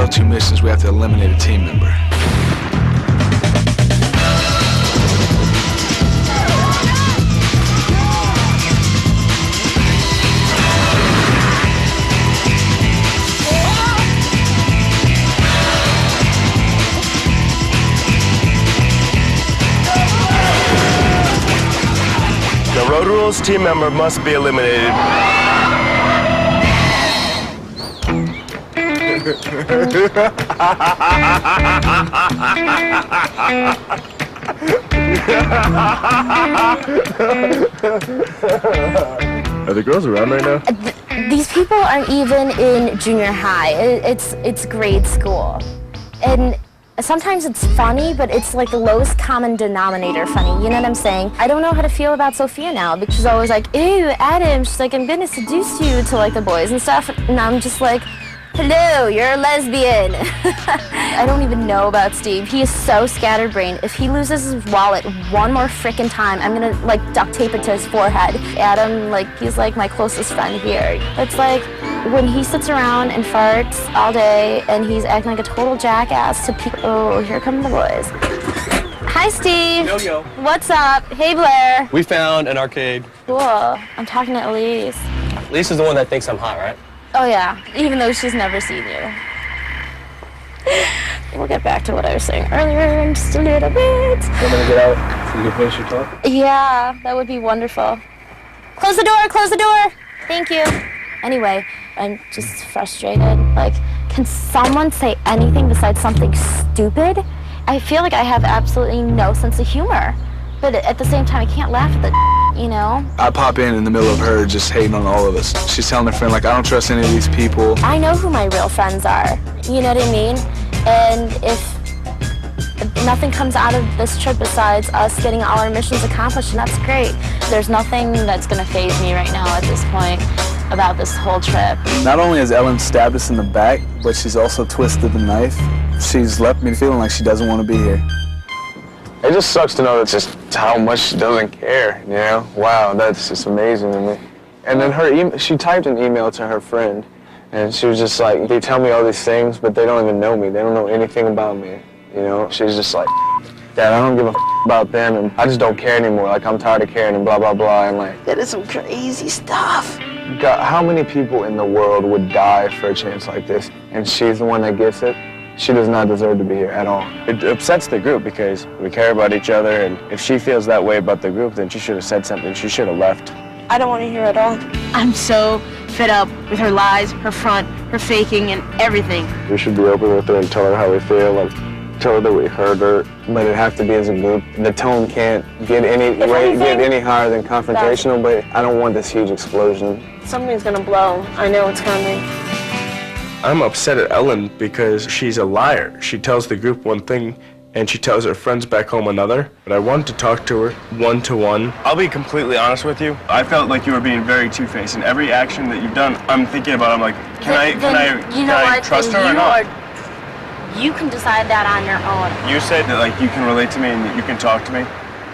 fail 2 missions, we have to eliminate a team member. The Road Rules team member must be eliminated. Are the girls around right now? These people aren't even in junior high. It's grade school. And sometimes it's funny, but it's like the lowest common denominator funny, you know what I'm saying? I don't know how to feel about Sophia now, because she's always like, ew, Adam, she's like, I'm gonna seduce you to like the boys and stuff, and I'm just like, hello, you're a lesbian. I don't even know about Steve. He is so scatterbrained. If he loses his wallet one more frickin' time, I'm gonna like duct tape it to his forehead. Adam, like, he's like my closest friend here. It's like, when he sits around and farts all day and he's acting like a total jackass to people. Oh, here come the boys. Hi, Steve. Yo. What's up? Hey, Blair. We found an arcade. Cool. I'm talking to Elise. Lisa's the one that thinks I'm hot, right? Oh, yeah. Even though she's never seen you. We'll get back to what I was saying earlier in just a little bit. You want me to get out so you can finish your talk? Yeah, that would be wonderful. Close the door, close the door. Thank you. Anyway, I'm just frustrated. Like, can someone say anything besides something stupid? I feel like I have absolutely no sense of humor. But at the same time, I can't laugh at the you know? I pop in the middle of her just hating on all of us. She's telling her friend, like, I don't trust any of these people. I know who my real friends are. You know what I mean? And if nothing comes out of this trip besides us getting all our missions accomplished, and that's great. There's nothing that's gonna faze me right now at this point about this whole trip. Not only has Ellen stabbed us in the back, but she's also twisted the knife. She's left me feeling like she doesn't want to be here. It just sucks to know that's just how much she doesn't care, you know? Wow, that's just amazing to me. And then she typed an email to her friend, and she was just like, they tell me all these things, but they don't even know me. They don't know anything about me, you know? She's just like, Dad, I don't give a about them, and I just don't care anymore. Like, I'm tired of caring, and blah, blah, blah, and like, that is some crazy stuff. God, how many people in the world would die for a chance like this, and she's the one that gets it? She does not deserve to be here at all. It upsets the group because we care about each other, and if she feels that way about the group, then she should have said something. She should have left. I don't want to hear it all. I'm so fed up with her lies, her front, her faking, and everything. We should be open with her and tell her how we feel, and tell her that we heard her, but it has to be as a group. The tone can't get any higher than confrontational, but I don't want this huge explosion. Something's gonna blow. I know it's coming. I'm upset at Ellen because she's a liar. She tells the group one thing and she tells her friends back home another. But I want to talk to her one-to-one. I'll be completely honest with you. I felt like you were being very two-faced. And every action that you've done, I'm thinking about, I'm like, can I trust her or not? You can decide that on your own. You said that like you can relate to me and that you can talk to me,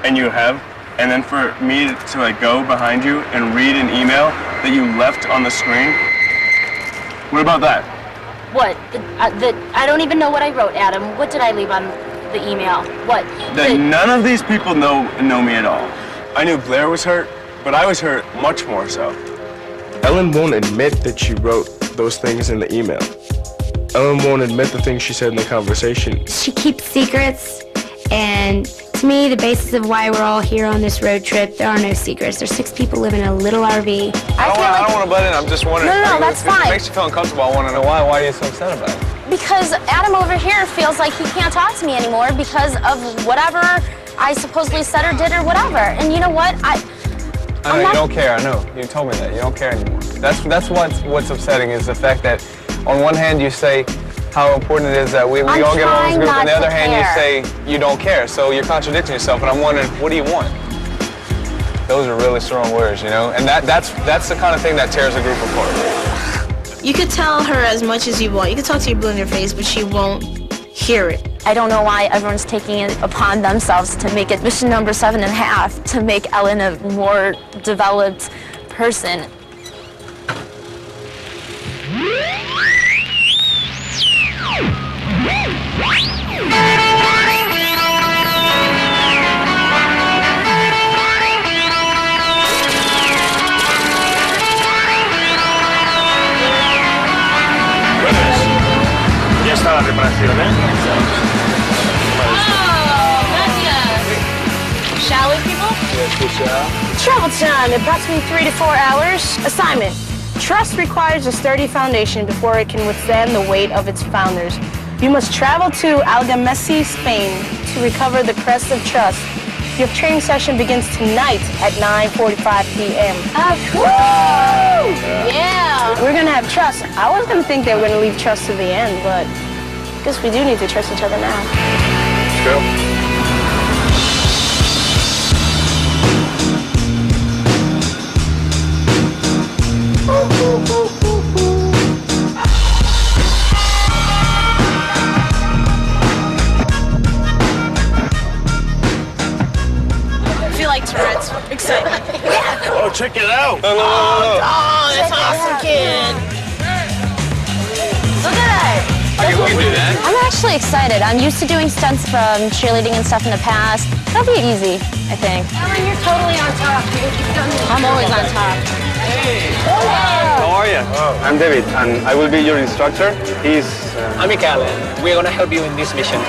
and you have. And then for me to like go behind you and read an email that you left on the screen, what about that? What? I don't even know what I wrote, Adam. What did I leave on the email? What? That none of these people know me at all. I knew Blair was hurt, but I was hurt much more so. Ellen won't admit that she wrote those things in the email. Ellen won't admit the things she said in the conversation. She keeps secrets, and to me, the basis of why we're all here on this road trip, there are no secrets. There's 6 people living in a little RV. I don't want to butt in. I'm just wondering. No, that's fine. If it makes you feel uncomfortable, I want to know why. Why are you so upset about it? Because Adam over here feels like he can't talk to me anymore because of whatever I supposedly said or did or whatever. And you know what? I know you don't care. I know. You told me that. You don't care anymore. That's what's upsetting is the fact that on one hand you say how important it is that we all get along as a group. On the other hand, you say you don't care. So you're contradicting yourself. And I'm wondering, what do you want? Those are really strong words, you know? And that's the kind of thing that tears a group apart. You could tell her as much as you want. You could talk to your blue in your face, but she won't hear it. I don't know why everyone's taking it upon themselves to make it mission number 7.5 to make Ellen a more developed person. Shall we, people? Yes, we shall. Travel time, approximately 3 to 4 hours. Assignment. Trust requires a sturdy foundation before it can withstand the weight of its founders. You must travel to Algemesí, Spain to recover the crest of trust. Your training session begins tonight at 9:45 p.m. Yeah! We're gonna have trust. I was gonna think they were gonna leave trust to the end, but I guess we do need to trust each other now. Let's go. I feel like Tourette's. Excitement. Oh, check it out. Oh, that's awesome, kid. Look at that. Okay, we can do that. I'm actually excited. I'm used to doing stunts from cheerleading and stuff in the past. That'll be easy, I think. Ellen, you're totally on top. I'm always on top. How are you? I'm David, and I will be your instructor. He's... I'm Michele. We're gonna help you in this mission.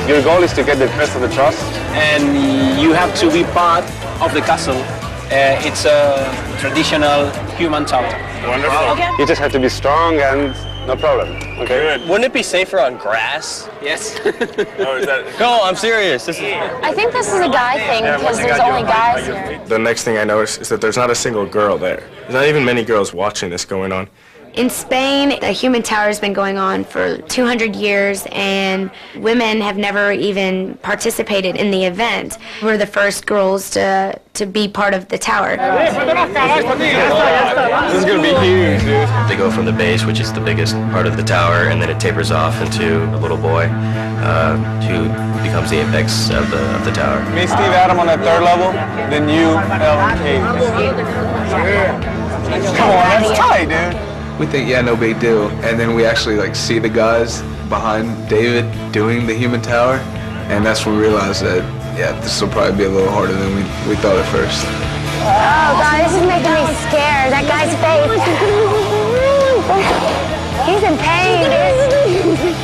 Your goal is to get the crest of the trust. And you have to be part of the castle. It's a traditional human tower. Wonderful. Okay. You just have to be strong and no problem, okay? Good. Wouldn't it be safer on grass? Yes. Oh, is that... No, I'm serious. This is... I think this is a guy thing because there's only guys here. The next thing I noticed is that there's not a single girl there. There's not even many girls watching this going on. In Spain, the human tower has been going on for 200 years, and women have never even participated in the event. We're the first girls to be part of the tower. This is gonna be huge, dude. They go from the base, which is the biggest part of the tower, and then it tapers off into a little boy who becomes the apex of the tower. Me, Steve, Adam on that third level, then you, L, K. Come on, that's tight, dude. We think, yeah, no big deal. And then we actually like see the guys behind David doing the human tower. And that's when we realized that, yeah, this will probably be a little harder than we thought at first. Oh, God, this is making me scared. That guy's face. He's in pain.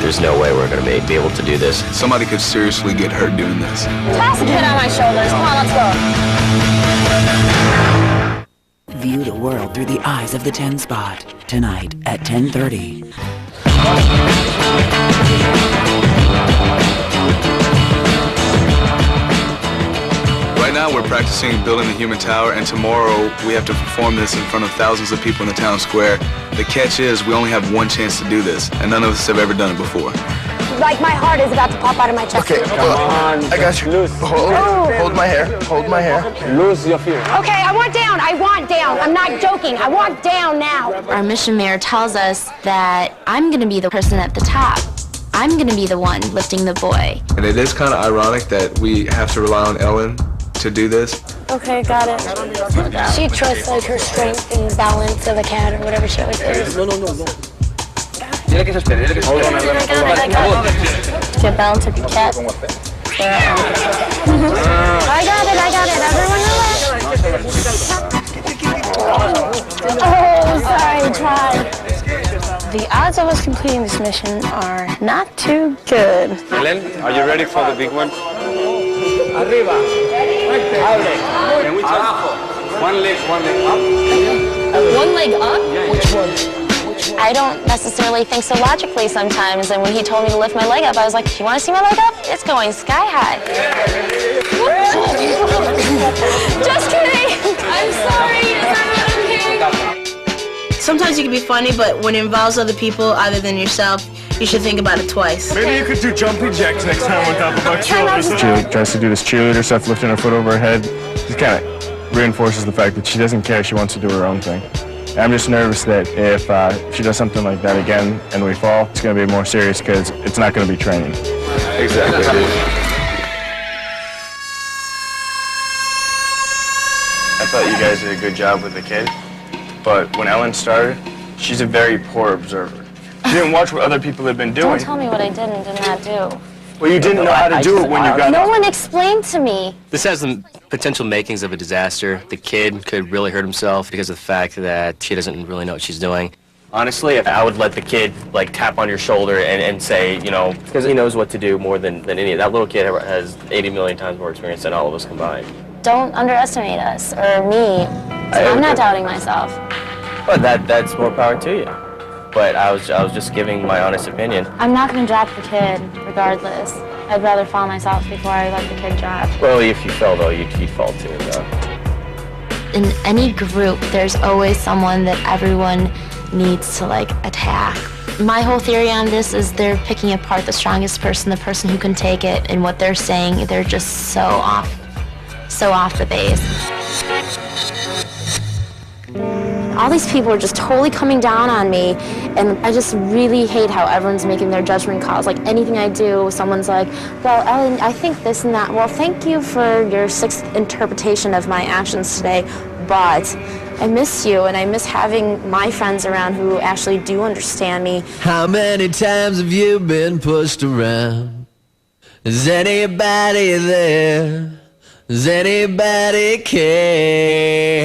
There's no way we're going to be able to do this. Somebody could seriously get hurt doing this. Toss a kid on my shoulders. Come on, let's go. View the world through the eyes of the 10 Spot. Tonight at 10:30. Right now we're practicing building the human tower, and tomorrow we have to perform this in front of thousands of people in the town square. The catch is we only have one chance to do this, and none of us have ever done it before. Like my heart is about to pop out of my chest. Okay, come on. I got you. Hold my hair. Hold my hair. Lose your fear. Okay, I want down. I want down. I'm not joking. I want down now. Our mission mayor tells us that I'm going to be the person at the top. I'm going to be the one lifting the boy. And it is kind of ironic that we have to rely on Ellen to do this. Okay, got it. She trusts like her strength and balance of a cat or whatever she always says. No. Dile que se espere, dile que se espere. Get balance like a cat. I got it. Everyone relax. Oh, sorry, tried. The odds of us completing this mission are not too good. Helen, are you ready for the big one? Arriba. One leg up. One leg up? Which one? I don't necessarily think so logically sometimes, and when he told me to lift my leg up, I was like, you want to see my leg up? It's going sky high. Just kidding! I'm sorry, is that okay? Sometimes it can be funny, but when it involves other people other than yourself, you should think about it twice. Maybe you could do jumping jacks next time without the butt shoulders. She tries to do this cheerleader stuff, lifting her foot over her head. Just kind of reinforces the fact that she doesn't care. She wants to do her own thing. I'm just nervous that if she does something like that again and we fall, it's going to be more serious because it's not going to be training. Exactly. I thought you guys did a good job with the kid, but when Ellen started, she's a very poor observer. She didn't watch what other people had been doing. Don't tell me what I did and did not do. Well, you didn't know how to do it when you got No one explained to me. This has the potential makings of a disaster. The kid could really hurt himself because of the fact that she doesn't really know what she's doing. Honestly, I would let the kid like tap on your shoulder and say, you know, because he knows what to do more than any. That little kid has 80 million times more experience than all of us combined. Don't underestimate us or me. I'm not doubting myself. But that's more power to you. But I was just giving my honest opinion. I'm not going to drop the kid regardless. I'd rather fall myself before I let the kid drop. Well, if you fell though, you'd fall too. Though. In any group, there's always someone that everyone needs to like attack. My whole theory on this is they're picking apart the strongest person, the person who can take it, and what they're saying, they're just so off the base. All these people are just totally coming down on me, and I just really hate how everyone's making their judgment calls. Like anything I do, someone's like, well, Ellen, I think this and that. Well, thank you for your sixth interpretation of my actions today, but I miss you, and I miss having my friends around who actually do understand me. How many times have you been pushed around? Is anybody there? Does anybody care?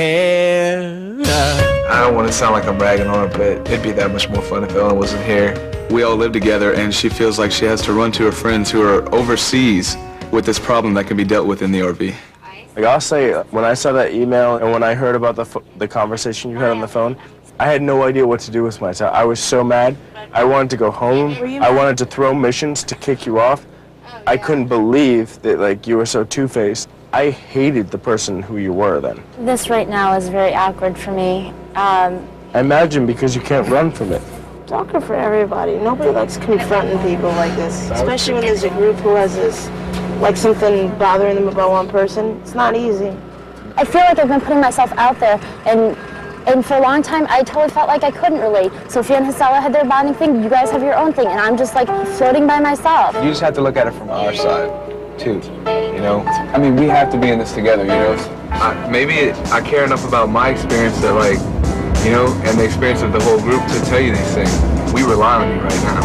I don't want to sound like I'm bragging on her, but it'd be that much more fun if Ellen wasn't here. We all live together, and she feels like she has to run to her friends who are overseas with this problem that can be dealt with in the RV. Like I'll say, when I saw that email and when I heard about the conversation you had on the phone, I had no idea what to do with myself. I was so mad. I wanted to go home. I wanted to throw missions to kick you off. I couldn't believe that like you were so two-faced. I hated the person who you were then. This right now is very awkward for me. I imagine because you can't run from it. It's awkward for everybody. Nobody likes confronting people like this, especially when there's a group who has this, like something bothering them about one person. It's not easy. I feel like I've been putting myself out there, and for a long time, I totally felt like I couldn't relate. Sophia and Hasela had their bonding thing, you guys have your own thing, and I'm just like floating by myself. You just have to look at it from our side, too, you know? I mean, we have to be in this together, you know? Maybe I care enough about my experience that, like, you know, and the experience of the whole group to tell you these things. We rely on you right now,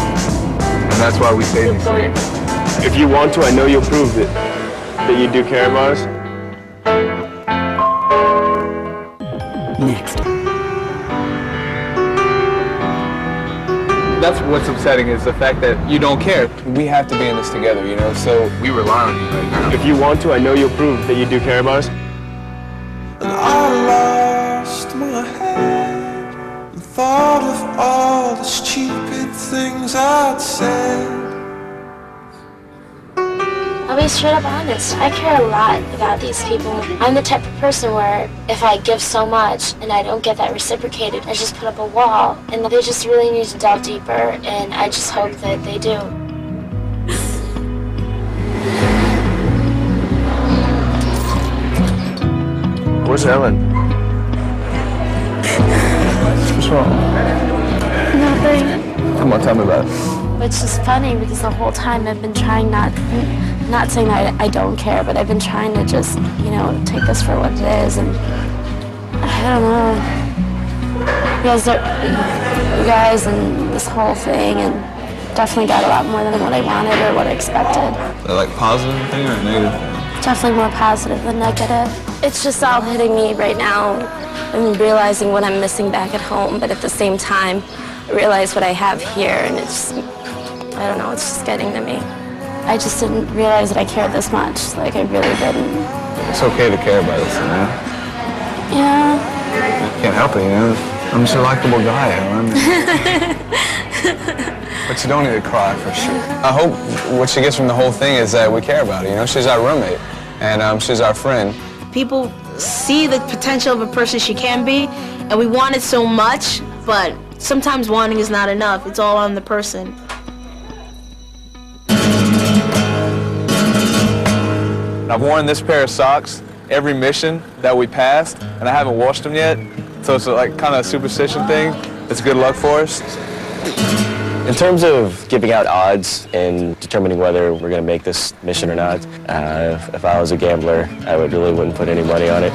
and that's why we say these things. If you want to, I know you'll prove it, that you do care about us. Next. That's what's upsetting is the fact that you don't care. We have to be in this together, you know? So We rely on you right now. If you want to, I know you'll prove that you do care about us. And I lost my head and thought of all the stupid things I'd said. I'll be straight up honest. I care a lot about these people. I'm the type of person where if I give so much and I don't get that reciprocated, I just put up a wall. And they just really need to delve deeper, and I just hope that they do. Where's Ellen? what's wrong? Nothing. Come on, tell me about it. It's just funny because the whole time I've been trying not saying that I don't care, but I've been trying to just, you know, take this for what it is, and I don't know. You guys and this whole thing, and definitely got a lot more than what I wanted or what I expected. Like positive thing or negative? Definitely more positive than negative. It's just all hitting me right now. I'm realizing what I'm missing back at home, but at the same time, I realize what I have here, and it's just, I don't know, it's just getting to me. I just didn't realize that I cared this much. Like, I really didn't. It's okay to care about us, you know? Yeah. Can't help it, you know? I'm just a likable guy, But you don't need to cry, for sure. I hope what she gets from the whole thing is that we care about her, you know? She's our roommate, and she's our friend. People see the potential of a person she can be, and we want it so much, but sometimes wanting is not enough. It's all on the person. I've worn this pair of socks every mission that we passed, and I haven't washed them yet. So it's like kind of a superstition thing. It's good luck for us. In terms of giving out odds and determining whether we're going to make this mission or not, if I was a gambler, I really wouldn't put any money on it.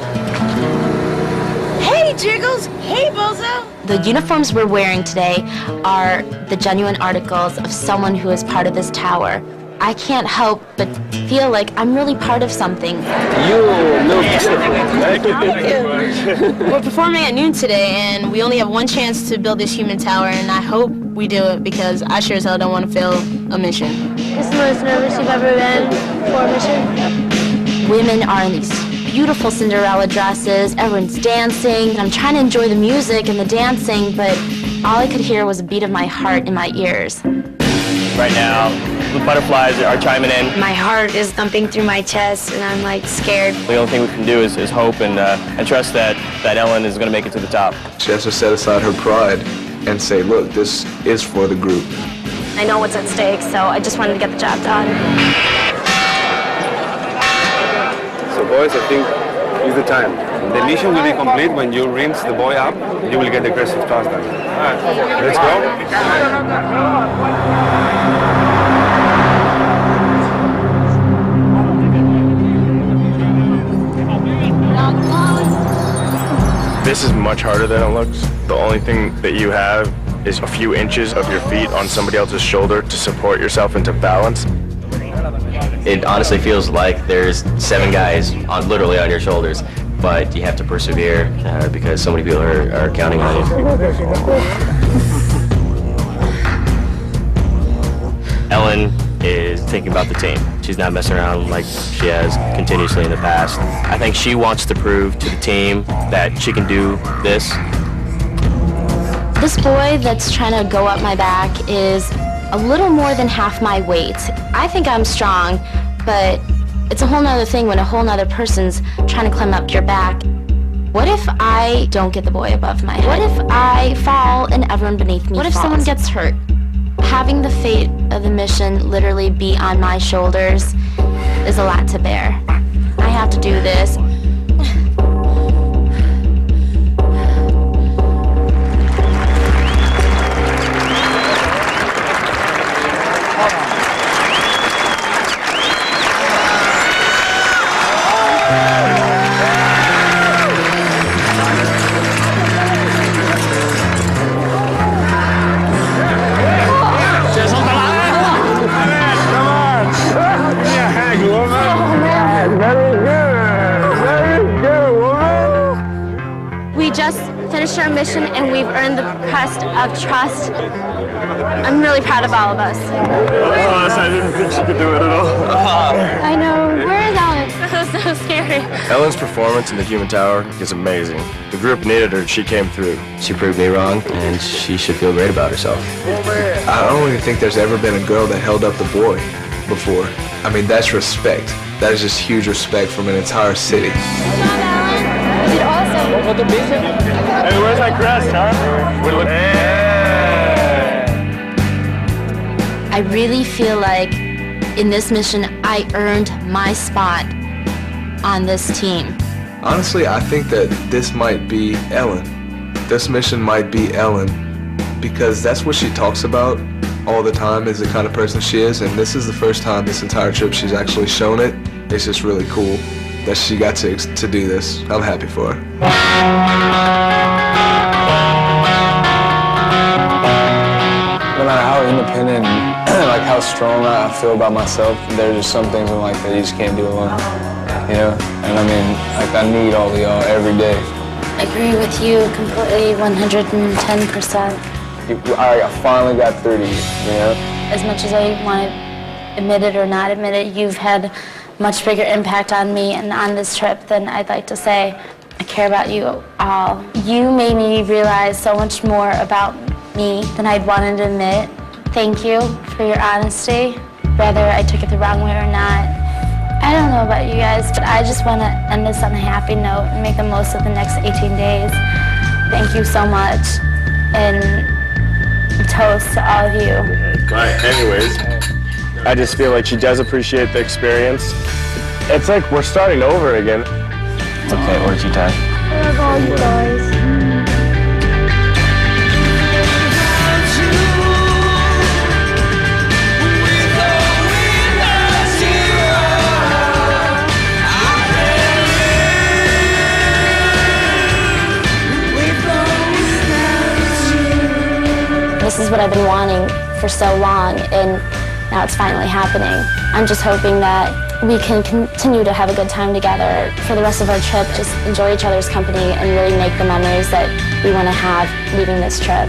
Hey, Jiggles! Hey, Bozo! The uniforms we're wearing today are the genuine articles of someone who is part of this tower. I can't help but feel like I'm really part of something. You look beautiful. We're performing at noon today, and we only have one chance to build this human tower, and I hope we do it because I sure as hell don't want to fail a mission. This is the most nervous you've ever been for a mission? Women are in these beautiful Cinderella dresses, everyone's dancing, and I'm trying to enjoy the music and the dancing, but all I could hear was a beat of my heart in my ears. Right now, the butterflies are chiming in. My heart is thumping through my chest, and I'm like scared. The only thing we can do is hope and trust that Ellen is going to make it to the top. She has to set aside her pride and say, look, this is for the group. I know what's at stake, so I just wanted to get the job done. So boys, I think it's the time. The mission will be complete when you rinse the boy up. You will get the aggressive thrust done. Let's go. This is much harder than it looks. The only thing that you have is a few inches of your feet on somebody else's shoulder to support yourself into balance. It honestly feels like there's 7 guys literally on your shoulders, but you have to persevere because so many people are counting on you. Ellen is thinking about the team. She's not messing around like she has continuously in the past. I think she wants to prove to the team that she can do this. This boy that's trying to go up my back is a little more than half my weight. I think I'm strong, but it's a whole nother thing when a whole nother person's trying to climb up your back. What if I don't get the boy above my head? What if I fall and everyone beneath me falls? What if someone gets hurt? Having the fate of the mission literally be on my shoulders is a lot to bear. I have to do this. We just finished our mission and we've earned the crest of trust. I'm really proud of all of us. I didn't think she could do it at all. I know. Where is Ellen? That was so scary. Ellen's performance in the Human Tower is amazing. The group needed her, she came through. She proved me wrong, and she should feel great about herself. I don't even think there's ever been a girl that held up the boy before. I mean, that's respect. That is just huge respect from an entire city. You did awesome. Hey, where's that crest, huh? I really feel like in this mission, I earned my spot on this team. Honestly, I think that this might be Ellen. This mission might be Ellen because that's what she talks about all the time is the kind of person she is, and this is the first time this entire trip she's actually shown it. It's just really cool that she got to do this. I'm happy for her. No matter how independent, like how strong I feel about myself, there's just some things in life that you just can't do alone, you know? And I mean, like I need all of y'all every day. I agree with you completely, 110%. I finally got through to you, you know? As much as I want to admit it or not admit it, you've had much bigger impact on me and on this trip than I'd like to say. I care about you all. You made me realize so much more about me than I'd wanted to admit. Thank you for your honesty, whether I took it the wrong way or not. I don't know about you guys, but I just want to end this on a happy note and make the most of the next 18 days. Thank you so much, and toast to all of you. Right, anyways, I just feel like she does appreciate the experience. It's like we're starting over again. It's okay, order tea time. I love all you guys. This is what I've been wanting for so long, and Now it's finally happening. I'm just hoping that we can continue to have a good time together for the rest of our trip, just enjoy each other's company and really make the memories that we want to have leaving this trip.